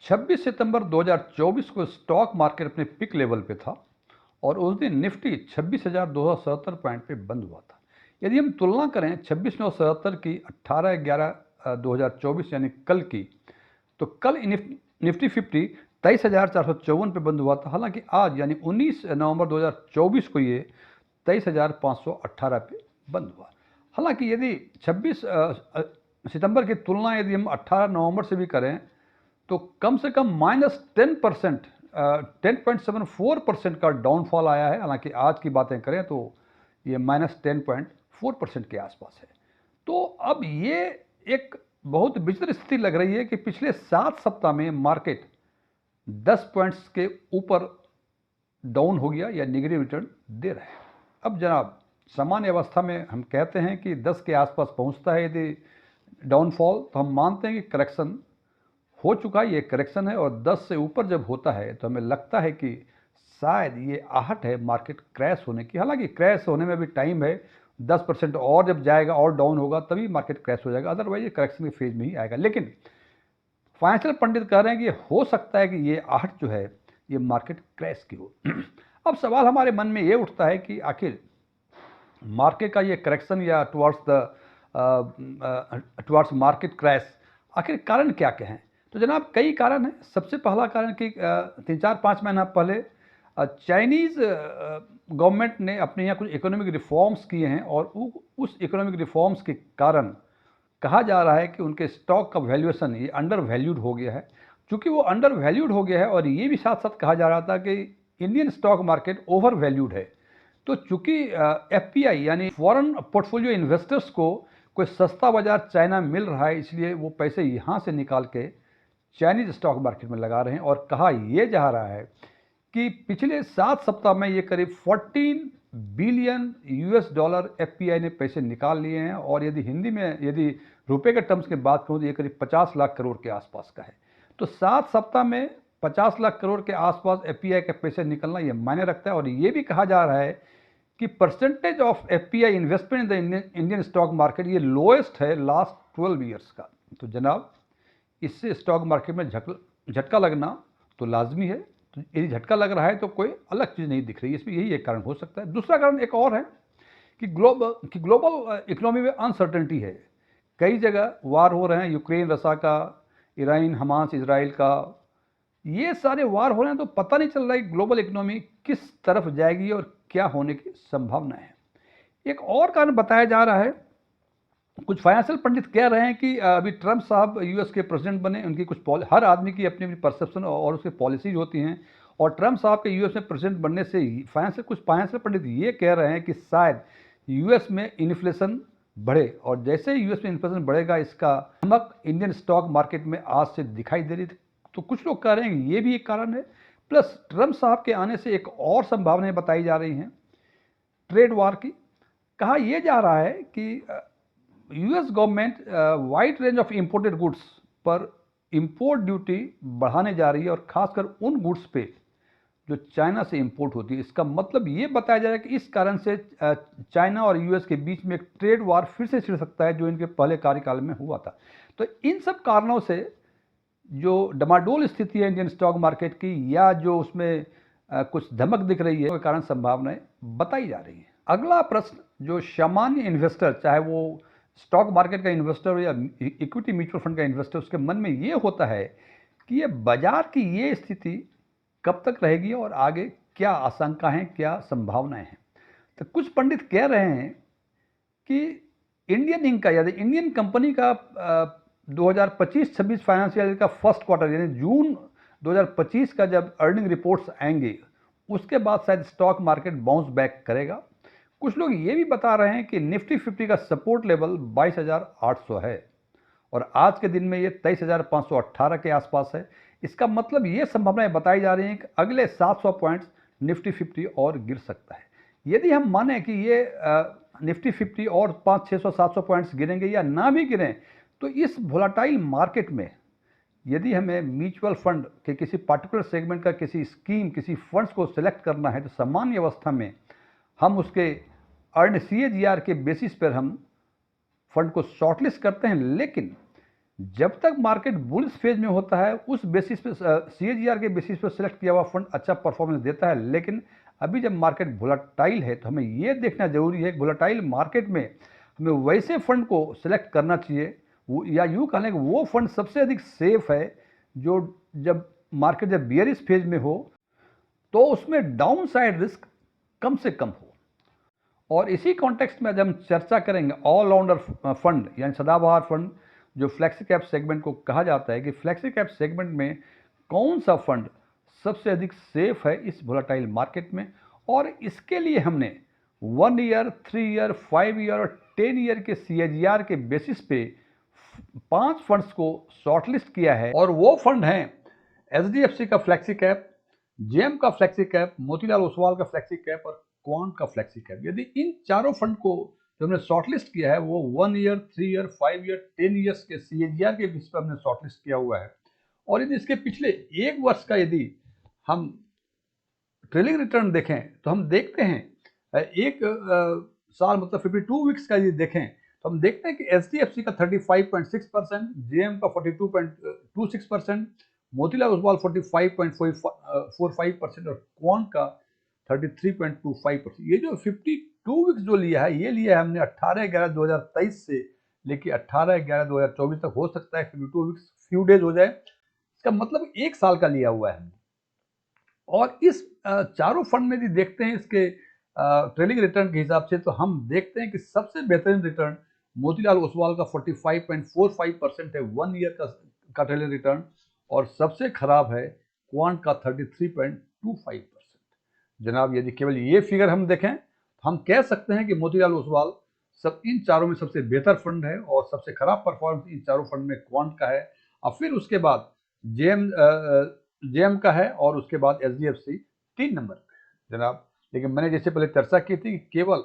26 सितंबर 2024 को stock market अपने pick level पे था और उस दिन निफ्टी 26,277 पॉइंट पे बंद हुआ था। यदि हम तुलना करें 26,977 की 18/11/2024 यानी कल की, तो कल निफ्टी 50 23,454 पे बंद हुआ था। हालांकि आज यानी 19 नवंबर 2024 को ये 23,518 पे बंद हुआ। हालांकि यदि 26 सितंबर की तुलना यदि हम 18 नवंबर से भी करें तो कम से कम -10%, 10.74% का डाउनफॉल आया है। हालांकि आज की बातें करें तो ये -10.4% के आसपास है। तो अब ये एक बहुत विचित्र स्थिति लग रही है कि पिछले 7 सप्ताह में मार्केट 10 पॉइंट्स के ऊपर डाउन हो गया या नेगेटिव रिटर्न दे रहा है। अब जनाब, सामान्य अवस्था में हम कहते हैं कि 10 के आसपास पहुंचता है यदि डाउनफॉल, तो हम मानते हैं कि करेक्शन हो चुका है, ये करेक्शन है। और 10 से ऊपर जब होता है तो हमें लगता है कि शायद ये आहट है मार्केट क्रैश होने की। हालांकि क्रैश होने में भी टाइम है, 10% और जब जाएगा और डाउन होगा तभी मार्केट क्रैश हो जाएगा, अदरवाइज ये करेक्शन के फेज में ही आएगा। लेकिन फाइनेंशियल पंडित कह रहे हैं कि हो सकता है कि ये आहट जो है ये मार्केट क्रैश की हो। अब सवाल हमारे मन में ये उठता है कि आखिर मार्केट का ये करेक्शन या टुवर्ड्स मार्केट क्रैश, आखिर कारण क्या क्या हैं? तो जनाब, कई कारण हैं। सबसे पहला कारण कि 3-4-5 महीना पहले चाइनीज़ गवर्नमेंट ने अपने यहाँ कुछ इकोनॉमिक रिफॉर्म्स किए हैं और उस इकोनॉमिक रिफॉर्म्स के कारण कहा जा रहा है कि उनके स्टॉक का वैल्यूएशन ये अंडर वैल्यूड हो गया है। चूँकि वो अंडर वैल्यूड हो गया है और ये भी साथ साथ कहा जा रहा था कि Indian stock market over valued है। तो चूँकि एफपीआई यानी फॉरेन पोर्टफोलियो इन्वेस्टर्स को कोई सस्ता बाजार चाइना में मिल रहा है, इसलिए वो पैसे यहाँ से निकाल के चाइनीज स्टॉक मार्केट में लगा रहे हैं। और कहा यह जा रहा है कि पिछले 7 सप्ताह में ये करीब 14 बिलियन यूएस डॉलर एफपीआई ने पैसे निकाल लिए हैं। और यदि हिंदी में यदि रुपए के टर्म्स की बात करूं तो ये करीब 50 लाख करोड़ के आसपास का है। तो 7 सप्ताह में 50 लाख करोड़ के आसपास एफपीआई के पैसे निकलना ये मायने रखता है। और ये भी कहा जा रहा है कि percentage of FPI investment in the Indian stock market ये लोएस्ट है लास्ट 12 ईयर्स का। तो जनाब, इससे स्टॉक मार्केट में झटका लगना तो लाजमी है। तो यदि झटका लग रहा है तो कोई अलग चीज़ नहीं दिख रही है, इसमें यही एक कारण हो सकता है। दूसरा कारण एक और है कि ग्लोबल इकोनॉमी में अनसर्टेनिटी है। कई जगह वार हो रहे हैं, यूक्रेन रसा का, ईरान हमास इसराइल का, ये सारे वार हो रहे हैं। तो पता नहीं चल रहा है ग्लोबल इकोनॉमी किस तरफ जाएगी और क्या होने की संभावना है। एक और कारण बताया जा रहा है, कुछ फाइनेंशियल पंडित कह रहे हैं कि अभी ट्रंप साहब यूएस के प्रेसिडेंट बने, उनकी कुछ हर आदमी की अपनी अपनी परसेप्शन और उसकी पॉलिसीज होती हैं। और ट्रंप साहब के यूएस में प्रेसिडेंट बनने से कुछ फाइनेंशियल पंडित ये कह रहे हैं कि शायद यूएस में इन्फ्लेशन बढ़े, और जैसे यूएस में इन्फ्लेशन बढ़ेगा इसका चमक इंडियन स्टॉक मार्केट में आज से दिखाई दे रही थी। तो कुछ लोग कह रहे हैं ये भी एक कारण है। प्लस ट्रंप साहब के आने से एक और संभावनाएं बताई जा रही हैं ट्रेड वार की। कहा यह जा रहा है कि US government wide range of imported goods पर इंपोर्ट ड्यूटी बढ़ाने जा रही है, और खासकर उन गुड्स पे जो चाइना से इंपोर्ट होती है। इसका मतलब ये बताया जा रहा है कि इस कारण से चाइना और यूएस के बीच में एक ट्रेड वार फिर से छिड़ सकता है, जो इनके पहले कार्यकाल में हुआ था। तो इन सब कारणों से जो डमाडोल स्थिति है इंडियन स्टॉक मार्केट की, या जो उसमें कुछ धमक दिख रही है, उसके कारण संभावनाएं बताई जा रही हैं। अगला प्रश्न जो सामान्य इन्वेस्टर, चाहे वो स्टॉक मार्केट का इन्वेस्टर हो या इक्विटी म्यूचुअल फंड का इन्वेस्टर, उसके मन में ये होता है कि ये बाजार की ये स्थिति कब तक रहेगी और आगे क्या आशंका है, क्या संभावनाएं हैं। तो कुछ पंडित कह रहे हैं कि इंडियन इंक का यानी इंडियन कंपनी का 2025-26 फाइनेंशियल ईयर का फर्स्ट क्वार्टर यानी जून 2025 का जब अर्निंग रिपोर्ट्स आएंगे उसके बाद शायद स्टॉक मार्केट बाउंस बैक करेगा। कुछ लोग ये भी बता रहे हैं कि निफ्टी 50 का सपोर्ट लेवल 22,800 है और आज के दिन में ये 23,518 के आसपास है। इसका मतलब ये संभावनाएं बताई जा रही हैं कि अगले 700 पॉइंट्स निफ्टी 50 और गिर सकता है। यदि हम माने कि ये निफ्टी 50 और 500-600-700 पॉइंट्स गिरेंगे या ना भी गिरें, तो इस वोलाटाइल मार्केट में यदि हमें म्यूचुअल फंड के किसी पार्टिकुलर सेगमेंट का किसी स्कीम, किसी फंड्स को सिलेक्ट करना है, तो सामान्य अवस्था में हम उसके अर्न CAGR के बेसिस पर हम फंड को शॉर्टलिस्ट करते हैं। लेकिन जब तक मार्केट बुल्स फेज में होता है उस बेसिस पे सीएजीआर के बेसिस पे सेलेक्ट किया हुआ फंड अच्छा परफॉर्मेंस देता है, लेकिन अभी जब मार्केट वोलाटाइल है तो हमें ये देखना जरूरी है कि वोलाटाइल मार्केट में हमें वैसे फंड को सिलेक्ट करना चाहिए, या यूँ कह लें कि वो फंड सबसे अधिक सेफ है जो जब मार्केट जब बियरिश फेज में हो तो उसमें डाउन साइड रिस्क कम से कम हो। और इसी कॉन्टेक्स्ट में जब हम चर्चा करेंगे ऑल राउंडर फंड यानी सदाबहार फंड जो फ्लेक्सी कैप सेगमेंट को कहा जाता है कि फ्लेक्सी कैप सेगमेंट में कौन सा फंड सबसे अधिक सेफ है इस वोलाटाइल मार्केट में, और इसके लिए हमने 1 ईयर, 3 ईयर, 5 ईयर और 10 ईयर के सीएजीआर के बेसिस पे 5 फंड्स को शॉर्टलिस्ट किया है। और वो फंड हैं एचडीएफसी का फ्लेक्सी कैप, जेएम का फ्लेक्सी कैप, मोतीलाल ओसवाल का फ्लेक्सी कैप और क्वांट का फ्लेक्सी कैप। यदि इन चारों फंड को जो हमने शॉर्टलिस्ट किया है वो 1 ईयर, 3 ईयर, 5 ईयर, 10 ईयर्स के सीएजीआर के बेसिस पर हमने शॉर्टलिस्ट किया हुआ है। और यदि इसके पिछले एक वर्ष का यदि हम ट्रेलिंग रिटर्न देखें तो हम देखते हैं एक साल मतलब 52 वीक्स का यदि देखें तो हम देखते हैं कि एचडीएफसी का 35.6%, जेएम का 42.26%, मोतीलाल ओसवाल 45.45% और क्वांट का 33.25%। ये जो 52 वीक्स जो लिया है ये लिया है हमने 18/11/2023 से लेके 18/11/2024 तक। हो सकता है 52 वीक्स फ्यू डेज हो जाए, इसका मतलब एक साल का लिया हुआ है। और इस चारों फंड में यदि देखते हैं इसके ट्रेलिंग रिटर्न के हिसाब से तो हम देखते हैं कि सबसे बेहतरीन रिटर्न मोतीलाल ओसवाल का 45.45% है 1 ईयर का ट्रेलिंग रिटर्न, और सबसे खराब है क्वांट का 33.25%। जनाब यदि केवल ये फिगर हम देखें तो हम कह सकते हैं कि मोतीलाल ओसवाल सब इन चारों में सबसे बेहतर फंड है और सबसे खराब परफॉर्मेंस इन चारों फंड में क्वांट का है, और फिर उसके बाद जेएम का है और उसके बाद एचडीएफसी 3 नंबर पे जनाब। लेकिन मैंने जैसे पहले चर्चा की थी केवल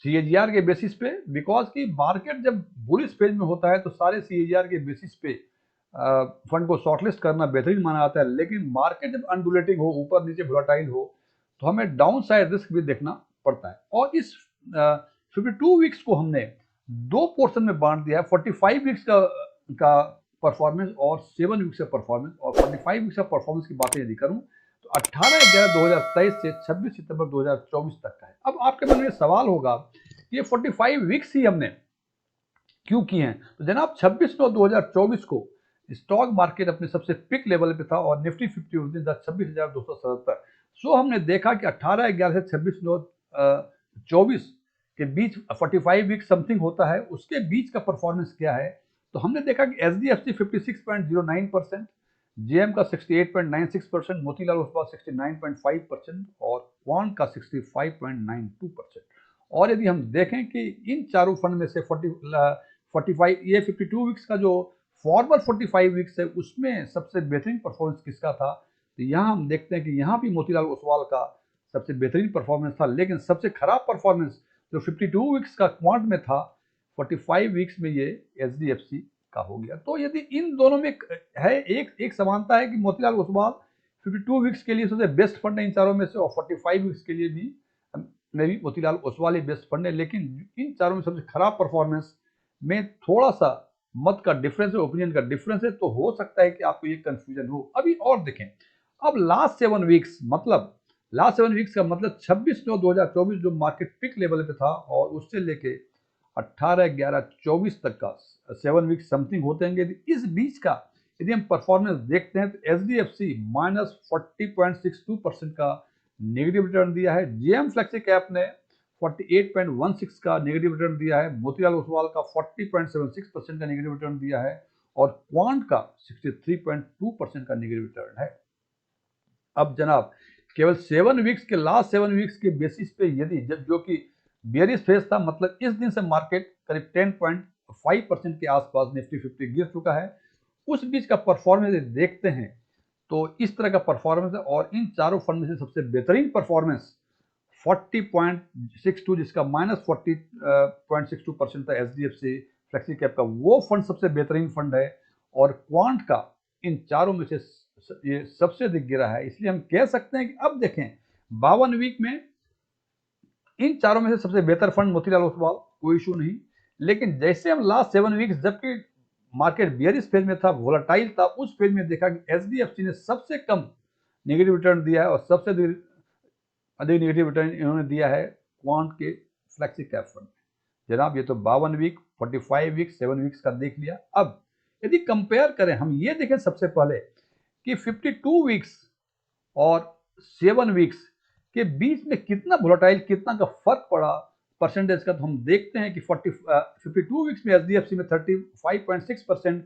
सीएजीआर के बेसिस पे, बिकॉज की मार्केट जब बुलिश फेज में होता है तो सारे सीएजीआर के बेसिस पे फंड को शॉर्टलिस्ट करना बेहतरीन माना जाता है, लेकिन मार्केट जब अनडुलेटिंग हो, ऊपर नीचे वोलाटाइल हो, तो हमें डाउन साइड रिस्क भी देखना पड़ता है। और इस 52 वीक्स को हमने 2 पोर्शन में बांट दिया है, 45 वीक्स का परफॉर्मेंस और 7 वीक्स का परफॉर्मेंस। और 45 वीक्स का परफॉर्मेंस की बातें यदि करूं तो 18/11/2023 से 26 सितंबर 2024 तक का है। अब आपके मन में सवाल होगा कि ये 45 वीक्स ही हमने क्यों किए हैं? तो जनाब 26/9/2024 को स्टॉक मार्केट अपने सबसे पिक लेवल पे था और निफ्टी 50 उस दिन था 26,277। सो हमने देखा कि 18/11 से 26/9/24 के बीच 45 वीक समथिंग होता है, उसके बीच का परफॉर्मेंस क्या है? तो हमने देखा कि एचडीएफसी 56.09%, जेएम का 68.96%, मोतीलाल ओसवाल 69.5% और क्वांट का 65.92%। और यदि हम देखें कि इन चारों फंड में से 45 ये 52 वीक्स का जो फॉरवर्ड 45 वीक्स है उसमें सबसे बेहतरीन परफॉर्मेंस किसका था, तो यहाँ हम देखते हैं कि यहाँ भी मोतीलाल ओसवाल का सबसे बेहतरीन परफॉर्मेंस था, लेकिन सबसे खराब परफॉर्मेंस जो 52 वीक्स का क्वांट में था 45 वीक्स में ये एचडीएफसी का हो गया। तो यदि इन दोनों में है एक समानता है कि मोतीलाल ओसवाल 52 वीक्स के लिए सबसे बेस्ट फंड है इन चारों में से, और 45 वीक्स के लिए भी मोतीलाल ओसवाल ही बेस्ट फंड है। लेकिन इन चारों में सबसे खराब परफॉर्मेंस में थोड़ा सा मत का डिफरेंस है, ओपिनियन का डिफरेंस है, तो हो सकता है कि आपको ये कंफ्यूजन हो। अभी और देखें, अब लास्ट 7 वीक्स मतलब लास्ट 7 वीक्स का मतलब 26/9/2024 जो मार्केट पिक लेवल पे था और उससे लेके 18/11/24 तक का 7 वीक समथिंग होते हैं। इस बीच का यदि हम परफॉर्मेंस देखते हैं तो एचडीएफसी -40.62% का नेगेटिव रिटर्न दिया है, जेएम फ्लेक्सी कैप ने 48.16 का नेगेटिव रिटर्न दिया है, मोतीलाल ओसवाल का 40.76% का नेगेटिव रिटर्न दिया है और क्वांट का 63.2% का नेगेटिव रिटर्न है। अब जनाब केवल 7 वीक्स के लास्ट 7 वीक्स के बेसिस पे यदि जब जो कि बियरिश फेज था, मतलब इस दिन से मार्केट करीब 10.5% के आसपास निफ्टी 50 गिर चुका है, उस बीच का परफॉर्मेंस देखते हैं तो इस तरह का परफॉर्मेंस है। और इन चारों फंड में से सबसे बेहतरीन परफॉर्मेंस 40.62 जिसका -40.62% था एचडीएफसी फ्लेक्सी कैप का, वो फंड सबसे बेहतरीन फंड है। और क्वांट का इन चारों में से ये सबसे अधिक गिरा है। इसलिए हम कह सकते हैं कि अब देखें 52 वीक में इन चारों में से सबसे बेहतर फंड मोतीलाल ओसवाल, कोई इशू नहीं। लेकिन जैसे हम लास्ट 7 वीक्स जबकि मार्केट बियरिश फेज में था, वोलाटाइल था, उस फेज में देखा कि एचडीएफसी ने सबसे कम नेगेटिव रिटर्न दिया है और सबसे अधिक नेगेटिव रिटर्न इन्होंने दिया है क्वांट के फ्लेक्सी कैप फंड। जनाब ये तो 52 वीक, 45 वीक, 7 वीक्स का देख लिया। अब यदि कंपेयर करें, हम ये देखें सबसे पहले कि 52 वीक्स और 7 वीक्स के बीच में कितना वोलेटाइल, कितना का फर्क पड़ा परसेंटेज का, तो हम देखते हैं कि 52 वीक्स में एचडीएफसी में 35.6%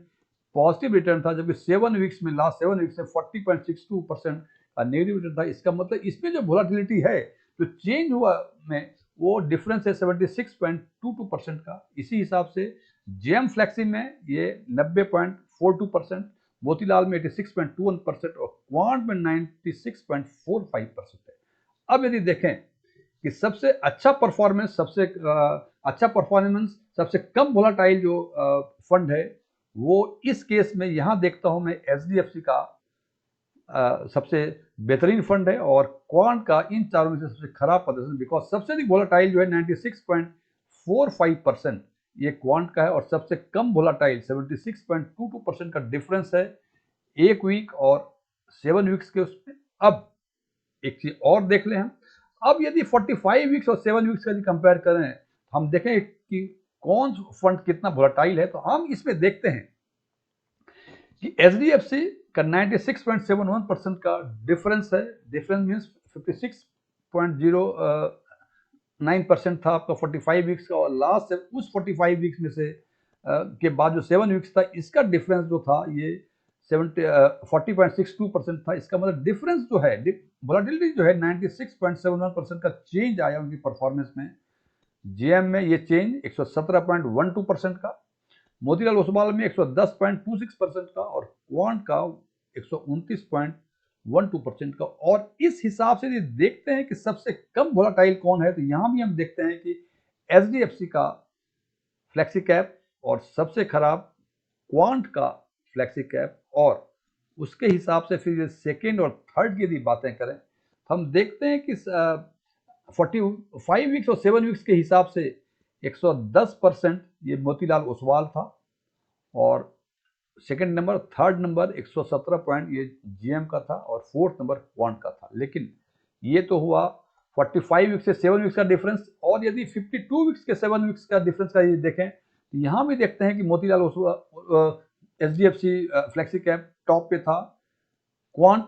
पॉजिटिव रिटर्न था, जबकि 7 वीक्स में, लास्ट 7 वीक्स में 40.62% का नेगेटिव रिटर्न था। इसका मतलब इसमें जो वोलाटिलिटी है, जो चेंज हुआ में, वो डिफरेंस है 76.22% का। इसी हिसाब से जेएम फ्लेक्सी में ये 90.42%, मोतीलाल में 86.21% और क्वांट में 96.45% है। अब यदि देखें कि सबसे अच्छा परफॉर्मेंस, सबसे कम वोलाटाइल जो फंड है, वो इस केस में यहां देखता हूं मैं एचडीएफसी का सबसे बेहतरीन फंड है और क्वांट का इन चारों में से सबसे खराब प्रदर्शन, बिकॉज सबसे अधिक वोलाटाइल जो है 96.45% ये क्वांट का है और सबसे कम वोलाटाइल 76.22% का डिफरेंस है 1 वीक और 7 वीक्स के उसमें। अब एक चीज और देख लें हम, अब यदि 45 वीक्स और 7 वीक्स का यदि कंपेयर करें, हम देखें कि कौन फंड कितना वोलाटाइल है, तो हम इसमें देखते हैं कि एचडीएफसी का 96.71% का डिफरेंस है। डिफरेंस मीन्स 56.09% था आपका 45 वीक्स का, और लास्ट से उस 45 वीक्स में से के बाद जो 7 वीक्स था, इसका डिफरेंस जो था ये 40.62% था। इसका मतलब डिफरेंस जो है, वोलेटिलिटी जो है 96.71% का चेंज आया उनकी परफॉर्मेंस में। जेएम में ये चेंज 117.12% का, मोतीलाल ओसवाल में 110.26% का और क्वांट का 129.12% का। और इस हिसाब से देखते हैं कि सबसे कम वोलाटाइल कौन है, तो यहां भी हम देखते हैं कि एचडीएफसी का फ्लेक्सी कैप और सबसे खराब क्वांट का फ्लेक्सी कैप। और उसके हिसाब से फिर सेकेंड और थर्ड की यदि बातें करें, हम देखते हैं कि 45 वीक्स और 7 वीक्स के हिसाब से 110% ये मोतीलाल ओसवाल था और second number, third number 117 point ये जीएम का था और फोर्थ नंबर क्वांट का था। लेकिन ये तो हुआ 45 वीक्स से 7 वीक्स का डिफरेंस, और यदि 52 वीक्स के 7 वीक्स का डिफरेंस का ये देखें, तो यहाँ भी देखते हैं कि Motilal Oswal HDFC flexi cap top पे था, क्वांट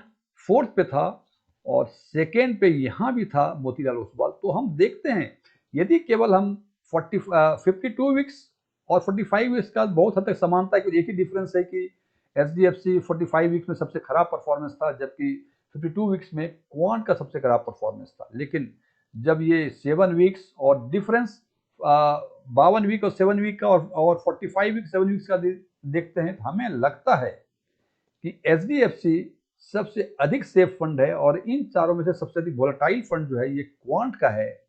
फोर्थ पे था और सेकेंड पे यहाँ भी था मोतीलाल ओसवाल। तो हम देखते हैं यदि केवल हम 52 वीक्स और 45 वीक्स का बहुत हद तक समानता है, एक ही डिफरेंस है कि एचडीएफसी 45 वीक्स में सबसे खराब परफॉर्मेंस था, जबकि 52 वीक्स में क्वांट का सबसे खराब परफॉर्मेंस था। लेकिन जब ये 7 वीक्स और डिफरेंस 52 वीक और 7 वीक का और 45 वीक 7 वीक्स का देखते हैं, तो हमें लगता है कि एचडीएफसी सबसे अधिक सेफ फंड है और इन चारों में से सबसे अधिक वोलेटाइल फंड जो है ये क्वांट का है,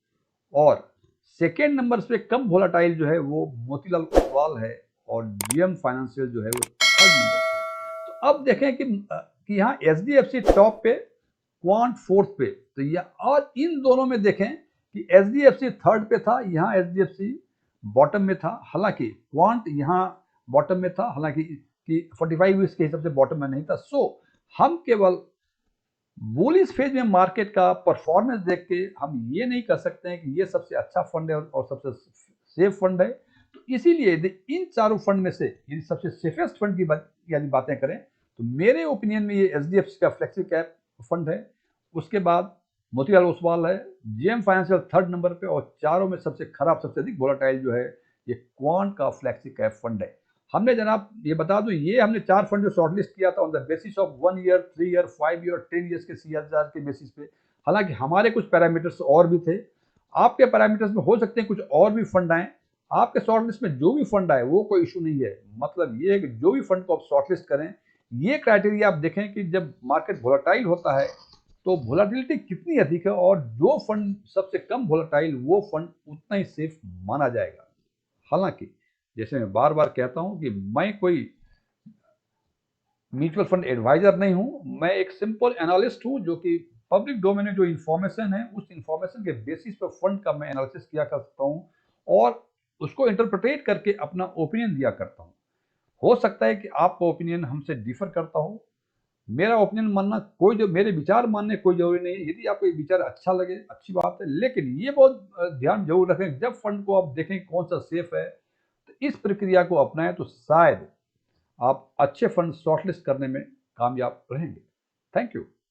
और सेकेंड नंबर पे कम वोलेटाइल जो है वो मोतीलाल ओसवाल है और जीएम फाइनेंशियल जो है वो थर्ड नंबर पे। तो अब देखें कि यहाँ एचडीएफसी टॉप पे, क्वांट फोर्थ पे, तो ये, और इन दोनों में देखें कि एचडीएफसी थर्ड पे था, यहाँ एचडीएफसी बॉटम में था। हालांकि क्वांट यहाँ बॉटम में था, हालांकि कि 45 वीक्स के हिसाब से बॉटम में नहीं था। सो हम केवल बुलिश फेज में मार्केट का परफॉर्मेंस देख के हम ये नहीं कर सकते हैं कि ये सबसे अच्छा फंड है और सबसे सेफ फंड है। तो इसीलिए इन चारों फंड में से यदि सबसे सेफेस्ट फंड की यदि बातें करें, तो मेरे ओपिनियन में ये एचडीएफसी का फ्लेक्सी कैप फंड है, उसके बाद मोतीलाल ओसवाल है, जीएम फाइनेंशियल थर्ड नंबर पे, और चारों में सबसे खराब, सबसे अधिक वोलेटाइल जो है ये क्वांट का फ्लेक्सी कैप फंड है। हमने जनाब ये बता दूं, ये हमने 4 फंड जो शॉर्टलिस्ट किया था on the basis of 1 year, 3 year, 5 year, 10 years के सीआरआर के बेसिस पे। हालांकि हमारे कुछ पैरामीटर्स और भी थे, आपके पैरामीटर्स में हो सकते हैं कुछ और भी फंड आए। आपके शॉर्टलिस्ट में जो भी फंड आए वो कोई इशू नहीं है। मतलब ये है कि जो भी फंड को आप शॉर्टलिस्ट करें, ये क्राइटेरिया आप देखें कि जब मार्केट वोलेटाइल होता है तो वोलेटिलिटी कितनी अधिक है, और जो फंड सबसे कम वोलेटाइल वो फंड उतना ही सेफ माना जाएगा। हालांकि जैसे मैं बार बार कहता हूं कि मैं कोई म्यूचुअल फंड एडवाइजर नहीं हूं, मैं एक सिंपल एनालिस्ट हूं जो कि पब्लिक डोमेन में जो इन्फॉर्मेशन है उस इन्फॉर्मेशन के बेसिस पर फंड का मैं एनालिसिस किया कर सकता हूं और उसको इंटरप्रेट करके अपना ओपिनियन दिया करता हूं। हो सकता है कि आपका ओपिनियन हमसे डिफर करता हो। मेरा ओपिनियन मानना कोई जो मेरे विचार मानने कोई ज़रूरी नहीं है। यदि आपको ये विचार अच्छा लगे, अच्छी बात है, लेकिन ये बहुत ध्यान ज़रूर रखें, जब फंड को आप देखें कौन-सा सेफ है, तो इस प्रक्रिया को अपनाएँ तो शायद आप अच्छे फंड शॉर्टलिस्ट करने में कामयाब रहेंगे। Thank you.